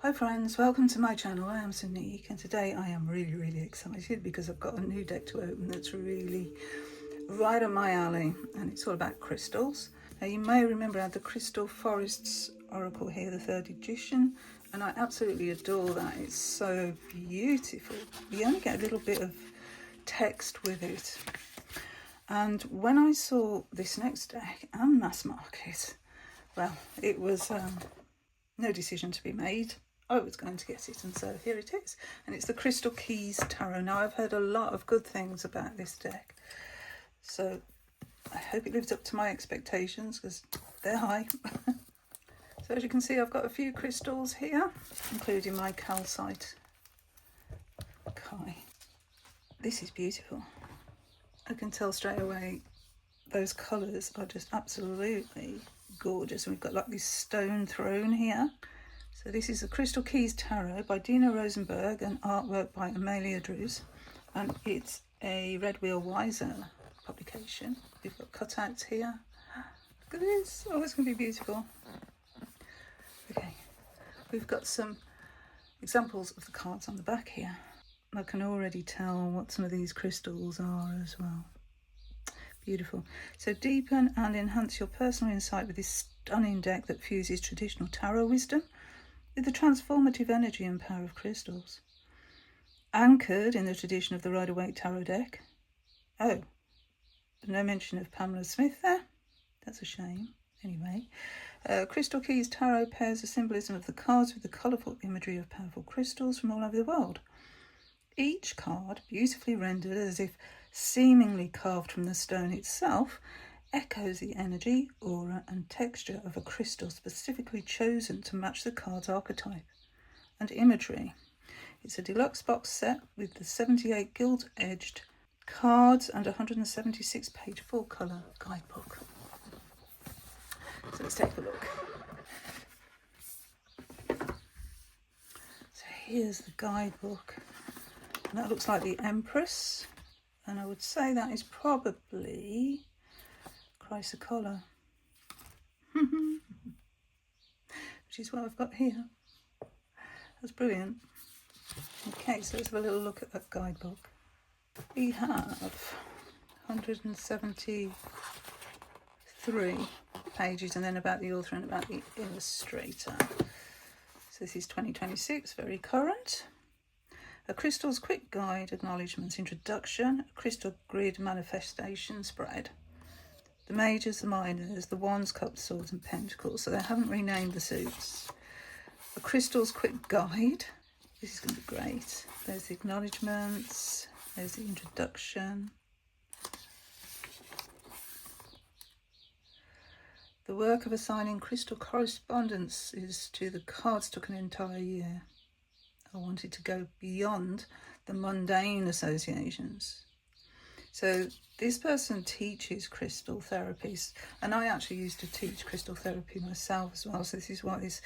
Hi friends, welcome to my channel. I am Sonique and today I am really excited because I've got a new deck to open that's really right up my alley, and it's all about crystals. Now you may remember I had the Crystal Forests Oracle here, the 3rd edition, and I absolutely adore that. It's so beautiful. You only get a little bit of text with it. And when I saw this next deck and Mass Market, well, it was no decision to be made. I was going to get it, and so here it is. And it's the Crystal Keys Tarot. Now, I've heard a lot of good things about this deck, so I hope it lives up to my expectations because they're high. So as you can see, I've got a few crystals here, including my calcite Kai. This is beautiful. I can tell straight away those colours are just absolutely gorgeous. And we've got like this stone throne here. So this is the Crystal Keys Tarot by Dina Rosenberg and artwork by Amelia Drews. And it's a Red Wheel Wiser publication. We've got cutouts here. Look at this. Oh, it's going to be beautiful. Okay, we've got some examples of the cards on the back here. I can already tell what some of these crystals are as well. Beautiful. So deepen and enhance your personal insight with this stunning deck that fuses traditional tarot wisdom with the transformative energy and power of crystals. Anchored in the tradition of the Rider-Waite Tarot deck. Oh, no mention of Pamela Smith there. That's a shame. Anyway, Crystal Keys Tarot pairs the symbolism of the cards with the colourful imagery of powerful crystals from all over the world. Each card, beautifully rendered as if seemingly carved from the stone itself, echoes the energy, aura and texture of a crystal specifically chosen to match the card's archetype and imagery. It's a deluxe box set with the 78 gilt-edged cards and 176-page full-colour guidebook. So let's take a look. So here's the guidebook. And that looks like the Empress. And I would say that is probably Chrysocolla, which is what I've got here. That's brilliant. Okay, so let's have a little look at that guidebook. We have 173 pages, and then about the author and about the illustrator. So this is 2026, very current. A Crystal's Quick Guide, Acknowledgements, Introduction, a Crystal Grid Manifestation Spread. The majors, the minors, the wands, cups, swords and pentacles. So they haven't renamed the suits. A Crystal's Quick Guide. This is going to be great. There's the acknowledgements. There's the introduction. The work of assigning crystal correspondences to the cards took an entire year. I wanted to go beyond the mundane associations. So this person teaches crystal therapies, and I actually used to teach crystal therapy myself as well. So this is why this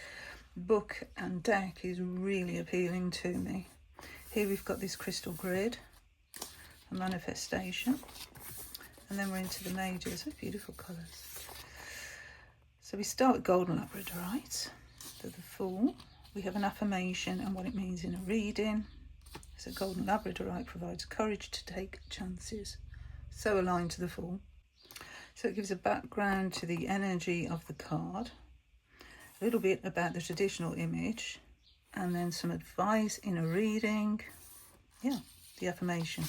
book and deck is really appealing to me. Here we've got this crystal grid, a manifestation, and then we're into the majors with beautiful colours. So we start with Golden Labradorite, for the Fool. We have an affirmation and what it means in a reading. So Golden Labradorite provides courage to take chances, so aligned to the Fool. So it gives a background to the energy of the card, a little bit about the traditional image, and then some advice in a reading. Yeah, the affirmation.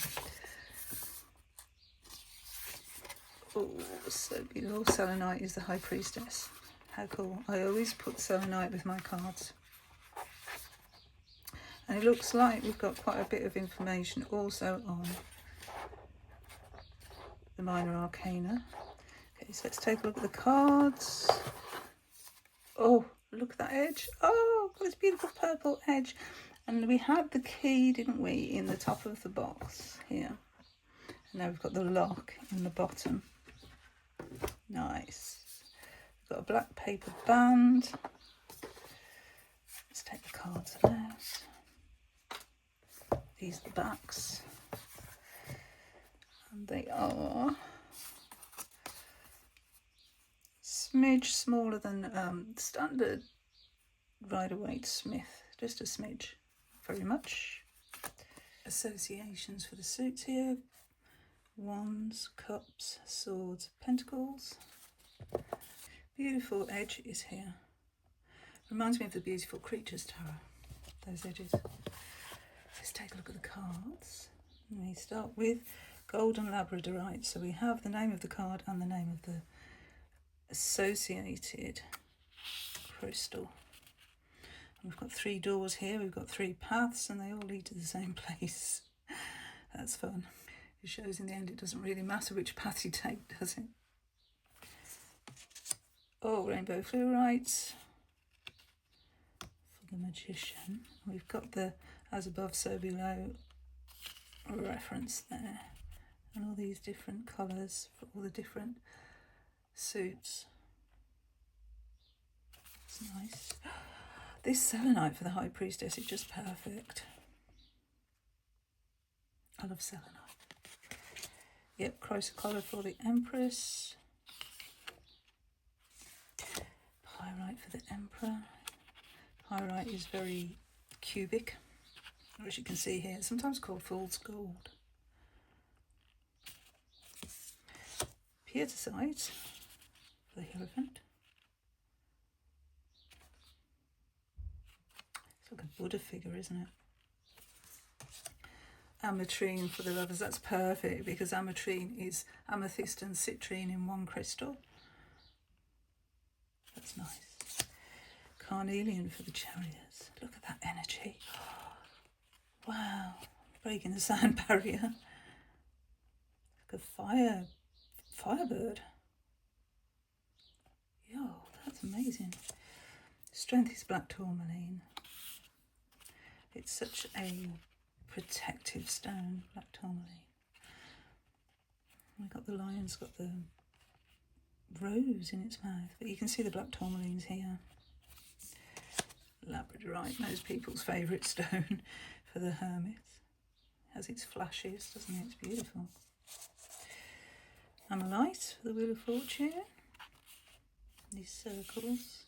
Oh, so beautiful. Selenite is the High Priestess. How cool. I always put selenite with my cards. And it looks like we've got quite a bit of information also on the minor arcana. Okay, so let's take a look at the cards. Oh, look at that edge. Oh, got this beautiful purple edge. And we had the key, didn't we, in the top of the box here. And now we've got the lock in the bottom. Nice. We've got a black paper band. Let's take the cards out. These are the backs. And they are smidge smaller than standard Rider-Waite Smith just a smidge, very much. Associations for the suits here: wands, cups, swords, pentacles. Beautiful edge is here. Reminds me of the Beautiful Creatures Tarot, those edges. Let's take a look at the cards. We start with Golden Labradorite. So we have the name of the card and the name of the associated crystal. And we've got 3 doors here, we've got 3 paths, and they all lead to the same place. That's fun. It shows in the end it doesn't really matter which path you take, does it? Oh, rainbow fluorite for the Magician. We've got the as above, so below reference there. And all these different colours for all the different suits. It's nice. This selenite for the High Priestess is just perfect. I love selenite. Yep, chrysocolor for the Empress. Pyrite for the Emperor. Pyrite is very cubic, as you can see here, sometimes called fool's gold. Pietisite for the Hierophant. It's like a Buddha figure, isn't it? Ametrine for the Lovers. That's perfect because ametrine is amethyst and citrine in one crystal. That's nice. Carnelian for the Chariots. Look at that energy. Wow, breaking the sound barrier. Like a firebird. Yo, that's amazing. Strength is black tourmaline. It's such a protective stone, black tourmaline. We've got the lion's got the rose in its mouth, but you can see the black tourmalines here. Labradorite, most people's favourite stone for the Hermit. It has its flashes, doesn't it? It's beautiful. Ammolite for the Wheel of Fortune. These circles,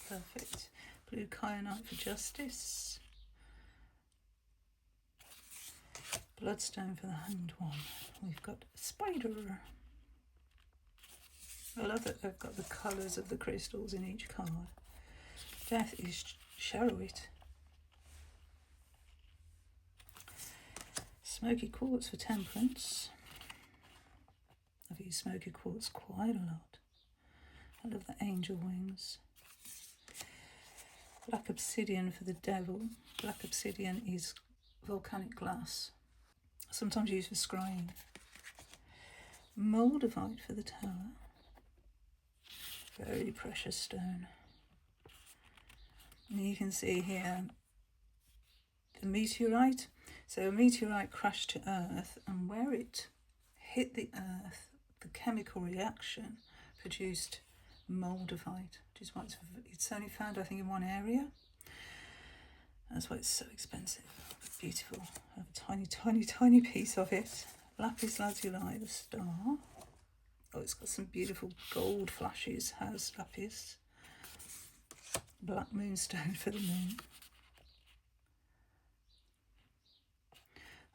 perfect. Blue kyanite for Justice. Bloodstone for the Hanged One. We've got Spider. I love that they've got the colours of the crystals in each card. Death is Charoite. Smoky quartz for Temperance. I've used smoky quartz quite a lot. I love the angel wings. Black obsidian for the Devil. Black obsidian is volcanic glass, sometimes used for scrying. Moldavite for the Tower. Very precious stone. And you can see here the meteorite. So a meteorite crashed to Earth, and where it hit the Earth, the chemical reaction produced moldavite, which is why it's only found, I think, in one area. That's why it's so expensive. Beautiful. I have a tiny piece of it. Lapis lazuli, the star. Oh, it's got some beautiful gold flashes. Has lapis. Black moonstone for the moon.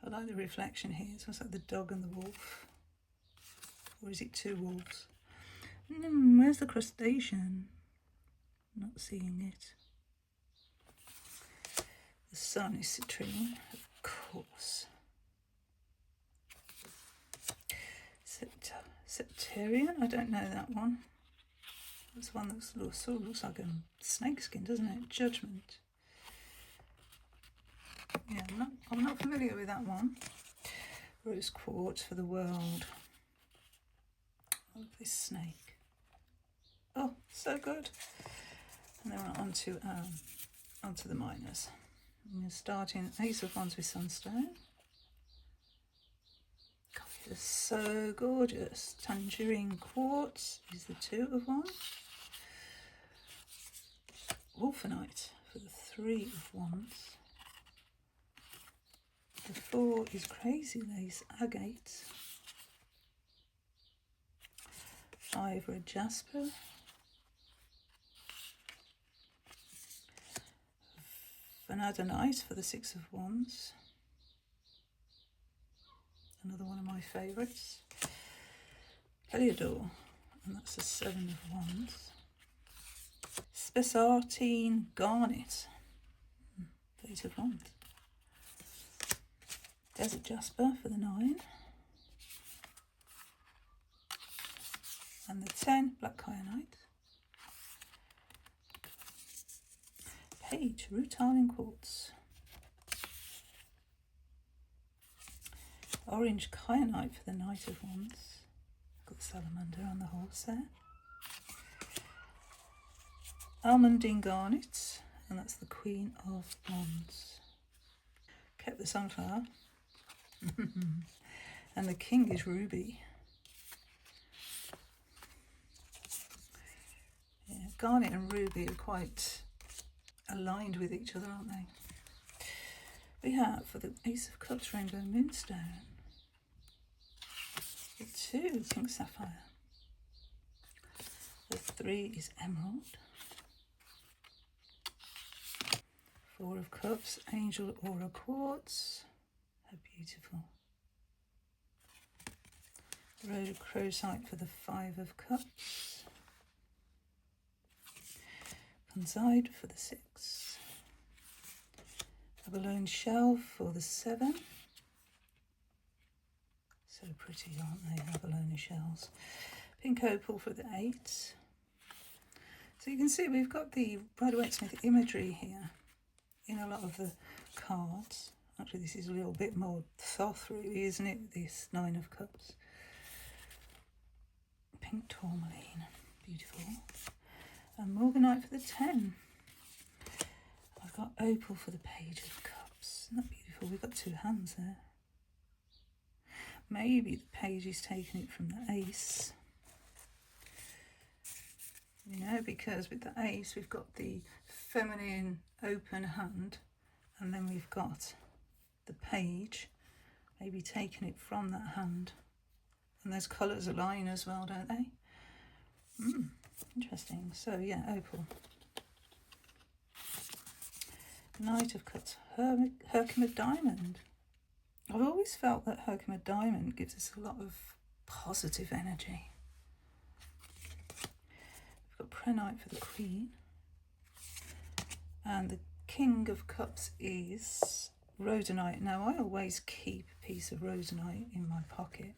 I like the reflection here. It's almost like the dog and the wolf. Or is it 2 wolves? Where's the crustacean? Not seeing it. The sun is citrine, of course. Septarian, I don't know that one. That's one that sort of looks like a snakeskin, doesn't it? Judgment. Yeah, I'm not familiar with that one. Rose quartz for the world. I love this snake. Oh, so good. And then we're onto the minors. We're starting Ace of Wands with Sunstone. God, it is so gorgeous. Tangerine quartz is the 2 of Wands. Wolfenite for the 3 of Wands. The 4 is Crazy Lace Agate. 5 red jasper. Vanadonite for the Six of Wands. Another one of my favourites. Heliodor, and that's the Seven of Wands. Spessartine Garnet, Eight of Wands. Desert Jasper for the 9. And the 10, Black Kyanite. Page, Rutile Quartz. Orange Kyanite for the Knight of Wands. Got the salamander on the horse there. Almandine Garnet, and that's the Queen of Wands. Kept the sunflower. And the king is Ruby. Yeah, Garnet and Ruby are quite aligned with each other, aren't they? We have, for the Ace of Cups, Rainbow Moonstone. The 2, Pink Sapphire. The 3 is Emerald. 4 of Cups, Angel Aura Quartz. How beautiful. Rhodochrosite for the 5 of Cups. Punzite for the 6. Abalone Shell for the 7. So pretty, aren't they, abalone shells. Pink Opal for the 8. So you can see we've got the Rider-Waite-Smith imagery here in a lot of the cards. Actually, this is a little bit more soft, really, isn't it? This 9 of Cups. Pink Tourmaline, beautiful. And Morganite for the 10. I've got Opal for the Page of Cups. Isn't that beautiful? We've got 2 hands there. Maybe the page is taking it from the Ace. You know, because with the Ace, we've got the feminine open hand, and then we've got the page, maybe taking it from that hand. And those colours align as well, don't they? Interesting. So, yeah, Opal. Knight of Cups, Herkimer Diamond. I've always felt that Herkimer Diamond gives us a lot of positive energy. We've got Prehnite for the Queen. And the King of Cups is Rhodonite. Now, I always keep a piece of Rhodonite in my pocket.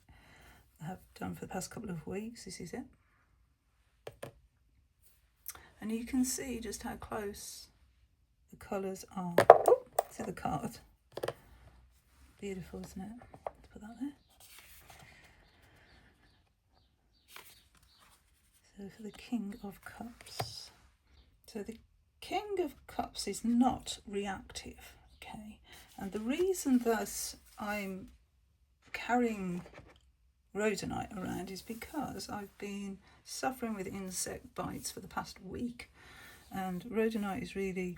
I have done for the past couple of weeks. This is it. And you can see just how close the colours are to the card. Beautiful, isn't it? Let's put that there. So for the King of Cups. So the King of Cups is not reactive, okay? And the reason that I'm carrying Rhodonite around is because I've been suffering with insect bites for the past week. And Rhodonite is really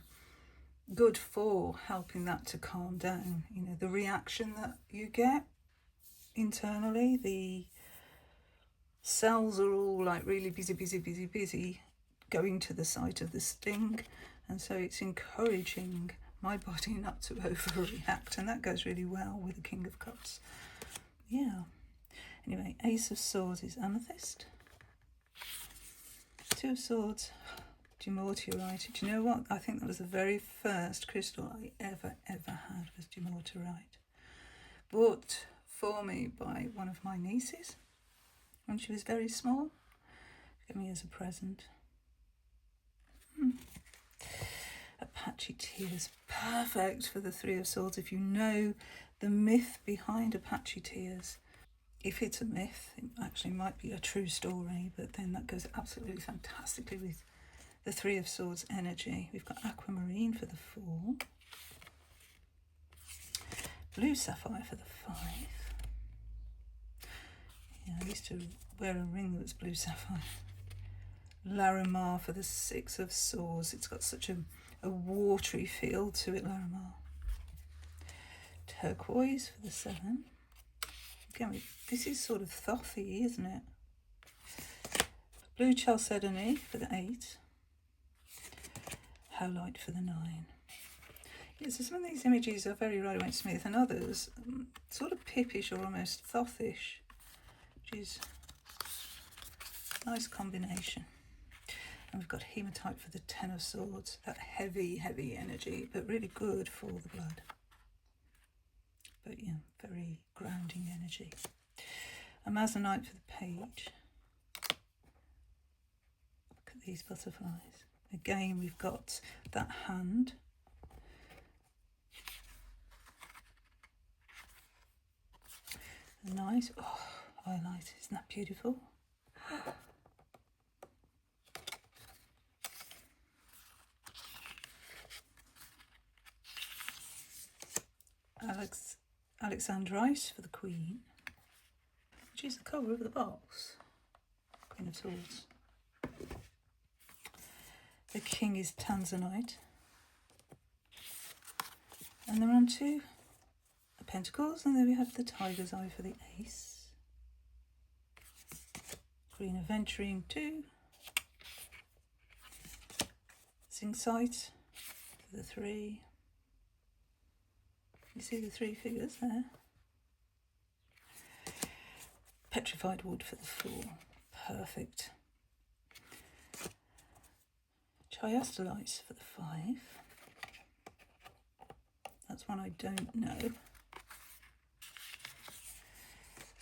good for helping that to calm down. You know, the reaction that you get internally, the cells are all like really busy going to the site of the sting, and so it's encouraging my body not to overreact, and that goes really well with the King of Cups. Yeah. Anyway, Ace of Swords is Amethyst. 2 of Swords, Dumortierite. Do you know what? I think that was the very first crystal I ever had, was Dumortierite. Bought for me by one of my nieces when she was very small. Gave me as a present. Apache Tears, perfect for the 3 of Swords. If you know the myth behind Apache Tears, if it's a myth, it actually might be a true story, but then that goes absolutely fantastically with the 3 of Swords energy. We've got Aquamarine for the 4. Blue Sapphire for the 5. Yeah, I used to wear a ring that was blue sapphire. Larimar for the 6 of Swords. It's got such a watery feel to it, Larimar. Turquoise for the 7. Again, this is sort of thothy, isn't it? Blue Chalcedony for the 8. Howlite for the 9. Yeah, so some of these images are very Rider Waite Smith, and others sort of pippish or almost thothish, which is a nice combination. And we've got hematite for the Ten of Swords, that heavy, heavy energy, but really good for the blood. But yeah, very grounding energy. Amazonite for the Page. Look at these butterflies. Again, we've got that hand. Nice. Oh, highlight. Isn't that beautiful? Alexandrite for the Queen, which is the cover of the box. Queen of Swords. The King is Tanzanite. And then we're on to the Pentacles, and then we have the Tiger's Eye for the Ace. Green Aventuring 2. Sight for the 3. You see the 3 figures there. Petrified Wood for the 4. Perfect. Chiastolites for the 5. That's one I don't know.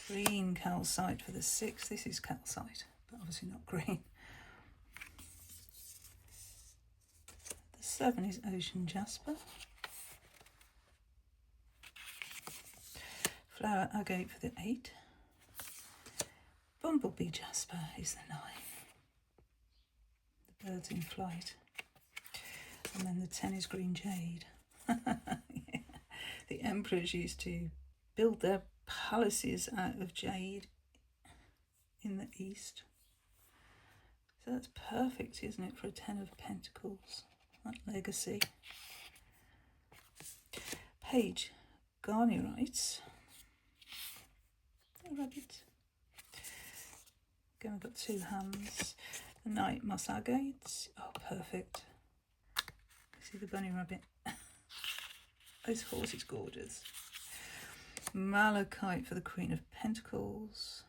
Green calcite for the 6. This is calcite, but obviously not green. The 7 is Ocean Jasper. Flower agate for the 8. Bumblebee Jasper is the 9. The birds in flight. And then the 10 is Green Jade. Yeah. The emperors used to build their palaces out of jade in the East. So that's perfect, isn't it, for a 10 of Pentacles? That legacy. Page Garnerites. A rabbit. Again, we've got 2 hands. The Knight Moss Agate. Oh, perfect. See the bunny rabbit. This horse is gorgeous. Malachite for the Queen of Pentacles.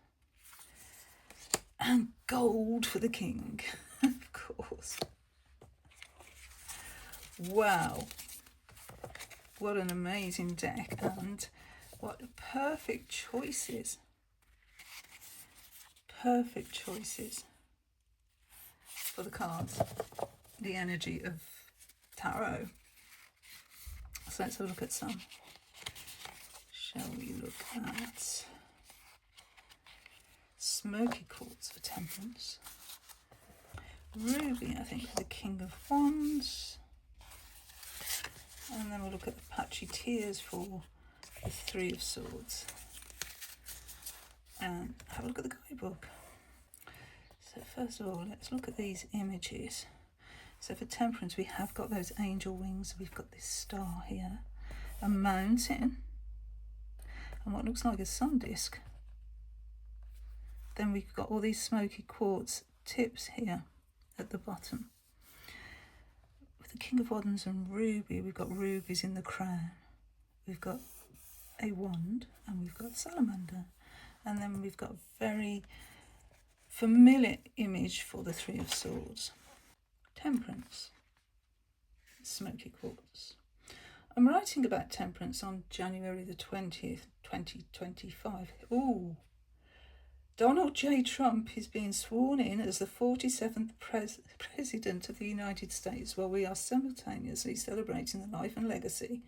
And gold for the King, of course. Wow. What an amazing deck, and what perfect choices. Perfect choices for the cards. The energy of tarot. So let's have a look at some. Shall we look at Smoky Quartz for Temperance. Ruby, I think, for the King of Wands. And then we'll look at the Patchy Tears for the 3 of Swords. And have a look at the guidebook. So first of all, let's look at these images. So for Temperance, we have got those angel wings. We've got this star here, a mountain, and what looks like a sun disk. Then we've got all these smoky quartz tips here at the bottom. With the King of Wands and Ruby, we've got rubies in the crown. We've got a wand, and we've got salamander. And then we've got a very familiar image for the 3 of Swords. Temperance, smoky quartz. I'm writing about Temperance on January the 20th, 2025. Ooh, Donald J. Trump is being sworn in as the 47th President of the United States, while we are simultaneously celebrating the life and legacy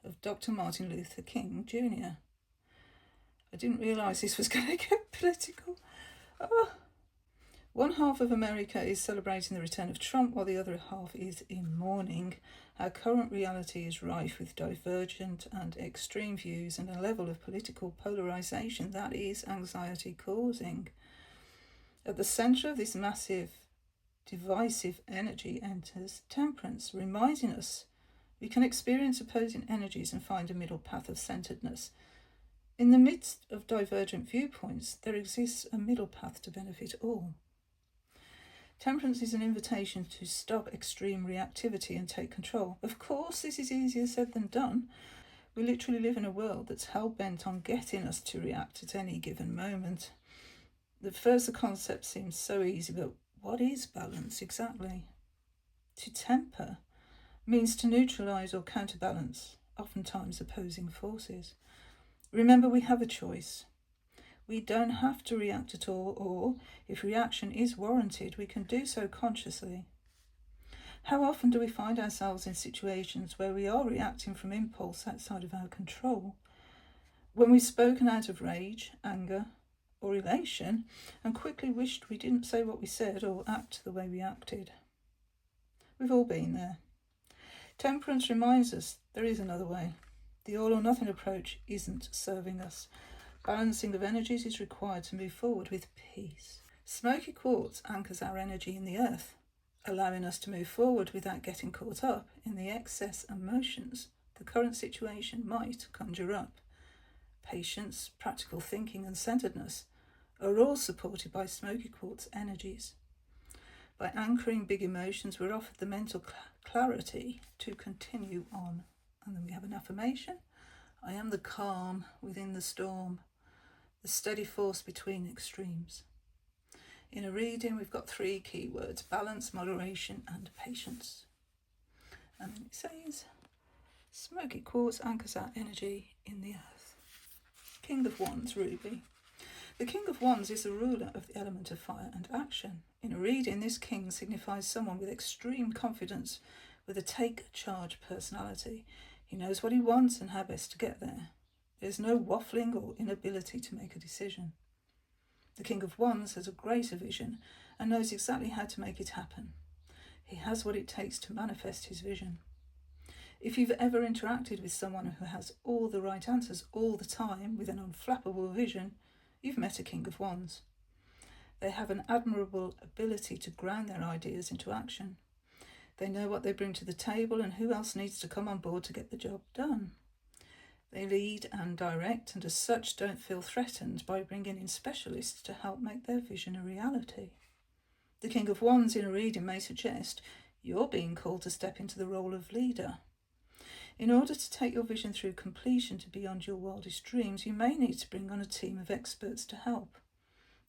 of Dr. Martin Luther King Jr. I didn't realise this was going to get political. Oh. One half of America is celebrating the return of Trump, while the other half is in mourning. Our current reality is rife with divergent and extreme views and a level of political polarisation that is anxiety causing. At the centre of this massive divisive energy enters Temperance, reminding us we can experience opposing energies and find a middle path of centeredness. In the midst of divergent viewpoints, there exists a middle path to benefit all. Temperance is an invitation to stop extreme reactivity and take control. Of course, this is easier said than done. We literally live in a world that's hell-bent on getting us to react at any given moment. At first, the concept seems so easy, but what is balance exactly? To temper means to neutralise or counterbalance, oftentimes opposing forces. Remember, we have a choice. We don't have to react at all, or if reaction is warranted, we can do so consciously. How often do we find ourselves in situations where we are reacting from impulse outside of our control? When we've spoken out of rage, anger, or elation, and quickly wished we didn't say what we said or act the way we acted. We've all been there. Temperance reminds us there is another way. The all or nothing approach isn't serving us. Balancing of energies is required to move forward with peace. Smoky quartz anchors our energy in the earth, allowing us to move forward without getting caught up in the excess emotions the current situation might conjure up. Patience, practical thinking and centeredness are all supported by smoky quartz energies. By anchoring big emotions, we're offered the mental clarity to continue on. And then we have an affirmation. I am the calm within the storm, the steady force between extremes. In a reading, we've got 3 keywords: balance, moderation, and patience. And then it says, smoky quartz anchors our energy in the earth. King of Wands, Ruby. The King of Wands is the ruler of the element of fire and action. In a reading, this king signifies someone with extreme confidence, with a take-charge personality. He knows what he wants and how best to get there. There's no waffling or inability to make a decision. The King of Wands has a greater vision and knows exactly how to make it happen. He has what it takes to manifest his vision. If you've ever interacted with someone who has all the right answers all the time with an unflappable vision, you've met a King of Wands. They have an admirable ability to ground their ideas into action. They know what they bring to the table and who else needs to come on board to get the job done. They lead and direct, and as such don't feel threatened by bringing in specialists to help make their vision a reality. The King of Wands in a reading may suggest you're being called to step into the role of leader. In order to take your vision through completion to beyond your wildest dreams, you may need to bring on a team of experts to help.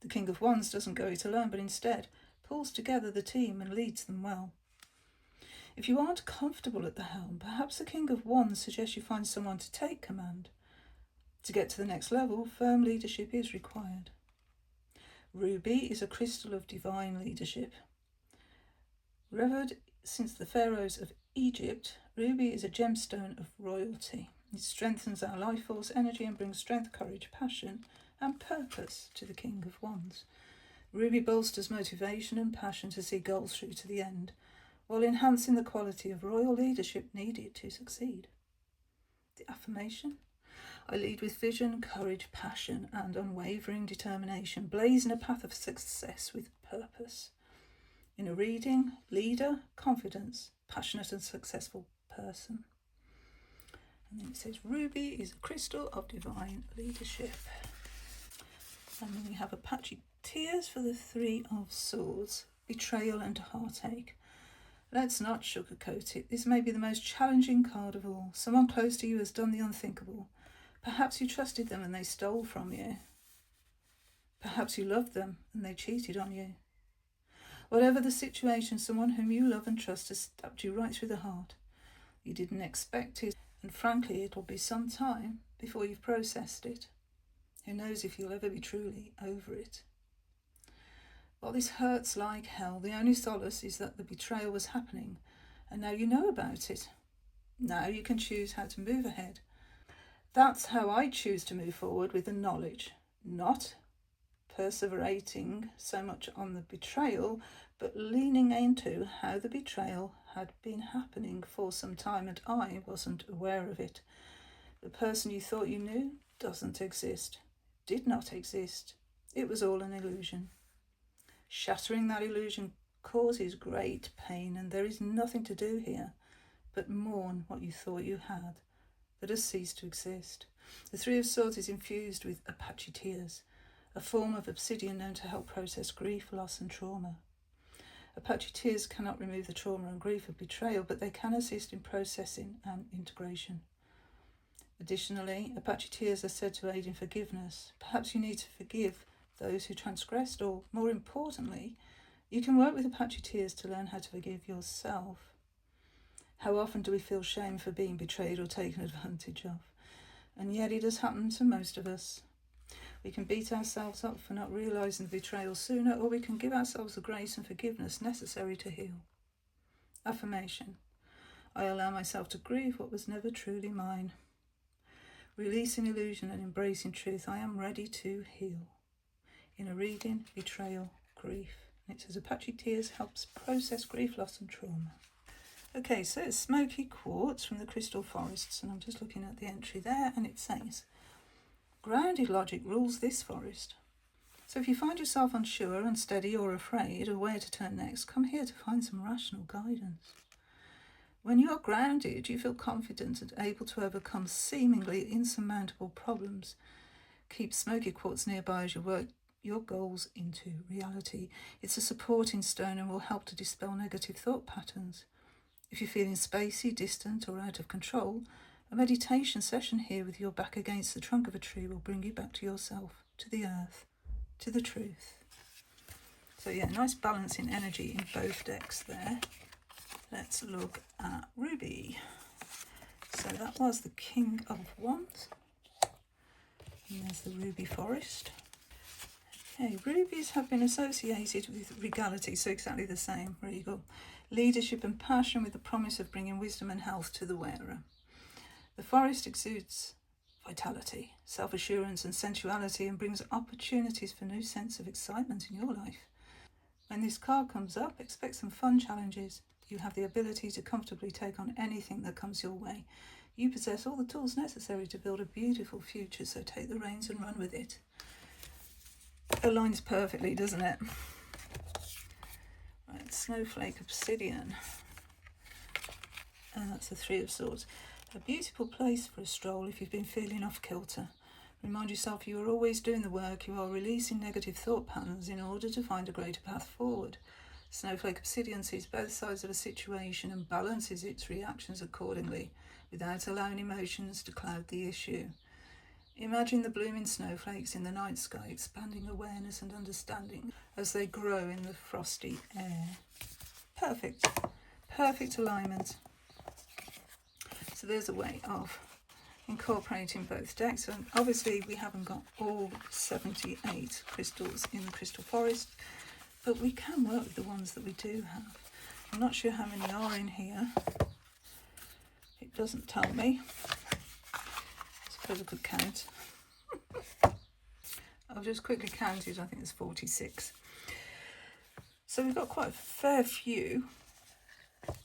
The King of Wands doesn't go it alone, but instead pulls together the team and leads them well. If you aren't comfortable at the helm, perhaps the King of Wands suggests you find someone to take command. To get to the next level, firm leadership is required. Ruby is a crystal of divine leadership. Revered since the pharaohs of Egypt, ruby is a gemstone of royalty. It strengthens our life force energy and brings strength, courage, passion, and purpose to the King of Wands. Ruby bolsters motivation and passion to see goals through to the end, while enhancing the quality of royal leadership needed to succeed. The affirmation: I lead with vision, courage, passion, and unwavering determination, blazing a path of success with purpose. In a reading, leader, confidence, passionate and successful person. And then it says ruby is a crystal of divine leadership. And then we have Apache Tears for the 3 of Swords, betrayal and heartache. Let's not sugarcoat it. This may be the most challenging card of all. Someone close to you has done the unthinkable. Perhaps you trusted them and they stole from you. Perhaps you loved them and they cheated on you. Whatever the situation, someone whom you love and trust has stabbed you right through the heart. You didn't expect it, and frankly, it'll be some time before you've processed it. Who knows if you'll ever be truly over it. While this hurts like hell, the only solace is that the betrayal was happening, and now you know about it. Now you can choose how to move ahead. That's how I choose to move forward, with the knowledge, not perseverating so much on the betrayal, but leaning into how the betrayal had been happening for some time and I wasn't aware of it. The person you thought you knew doesn't exist, did not exist. It was all an illusion. Shattering that illusion causes great pain, and there is nothing to do here but mourn what you thought you had that has ceased to exist. The 3 of Swords is infused with Apache Tears, a form of obsidian known to help process grief, loss and trauma. Apache tears cannot remove the trauma and grief of betrayal, but they can assist in processing and integration. Additionally, Apache tears are said to aid in forgiveness. Perhaps you need to forgive those who transgressed, or more importantly, you can work with Apache tears to learn how to forgive yourself. How often do we feel shame for being betrayed or taken advantage of? And yet it does happen to most of us. We can beat ourselves up for not realising the betrayal sooner, or we can give ourselves the grace and forgiveness necessary to heal. Affirmation: I allow myself to grieve what was never truly mine. Releasing illusion and embracing truth, I am ready to heal. Inner reading, betrayal, grief. And it says Apache tears helps process grief, loss and trauma. Okay, so it's smoky quartz from the crystal forests, and I'm just looking at the entry there, and it says, grounded logic rules this forest. So if you find yourself unsure, unsteady or afraid of where to turn next, come here to find some rational guidance. When you are grounded, you feel confident and able to overcome seemingly insurmountable problems. Keep smoky quartz nearby as you work your goals into reality. It's a supporting stone and will help to dispel negative thought patterns. If you're feeling spacey, distant or out of control, a meditation session here with your back against the trunk of a tree will bring you back to yourself, to the earth, to the truth. So yeah, nice balancing energy in both decks there. Let's look at Ruby. So that was the King of Wands. And there's the Ruby Forest. Okay, rubies have been associated with regality, so exactly the same, regal. Leadership and passion with the promise of bringing wisdom and health to the wearer. The forest exudes vitality, self-assurance and sensuality, and brings opportunities for new sense of excitement in your life. When this card comes up, expect some fun challenges. You have the ability to comfortably take on anything that comes your way. You possess all the tools necessary to build a beautiful future, so take the reins and run with it. Aligns perfectly, doesn't it? Right, Snowflake Obsidian. And that's the Three of Swords. A beautiful place for a stroll if you've been feeling off kilter. Remind yourself you are always doing the work. You are releasing negative thought patterns in order to find a greater path forward. Snowflake Obsidian sees both sides of a situation and balances its reactions accordingly, without allowing emotions to cloud the issue. Imagine the blooming snowflakes in the night sky, expanding awareness and understanding as they grow in the frosty air. Perfect. Perfect alignment. So there's a way of incorporating both decks. And obviously we haven't got all 78 crystals in the crystal forest, but we can work with the ones that we do have. I'm not sure how many are in here. It doesn't tell me. I suppose I could count. I've just quickly counted, I think it's 46. So we've got quite a fair few.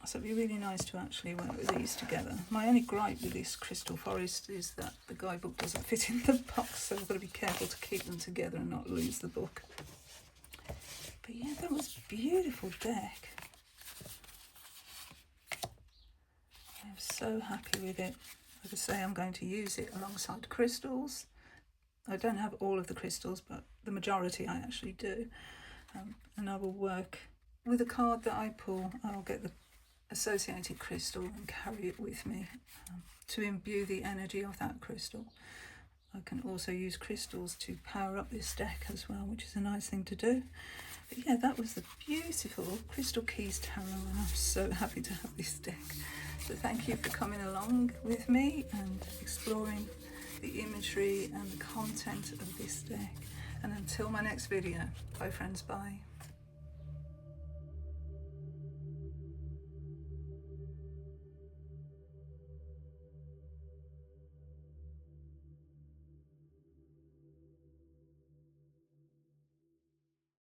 So it'd be really nice to actually work with these together. My only gripe with this crystal forest is that the guidebook doesn't fit in the box, so I've got to be careful to keep them together and not lose the book. But yeah, that was a beautiful deck. I'm so happy with it. Like I say, I'm going to use it alongside crystals. I don't have all of the crystals, but the majority I actually do. And I will work with a card that I pull. I'll get the associated crystal and carry it with me to imbue the energy of that crystal. I can also use crystals to power up this deck as well, which is a nice thing to do. But yeah, that was the beautiful Crystal Keys Tarot, and I'm so happy to have this deck. So thank you for coming along with me and exploring the imagery and the content of this deck. And until my next video, bye friends, bye.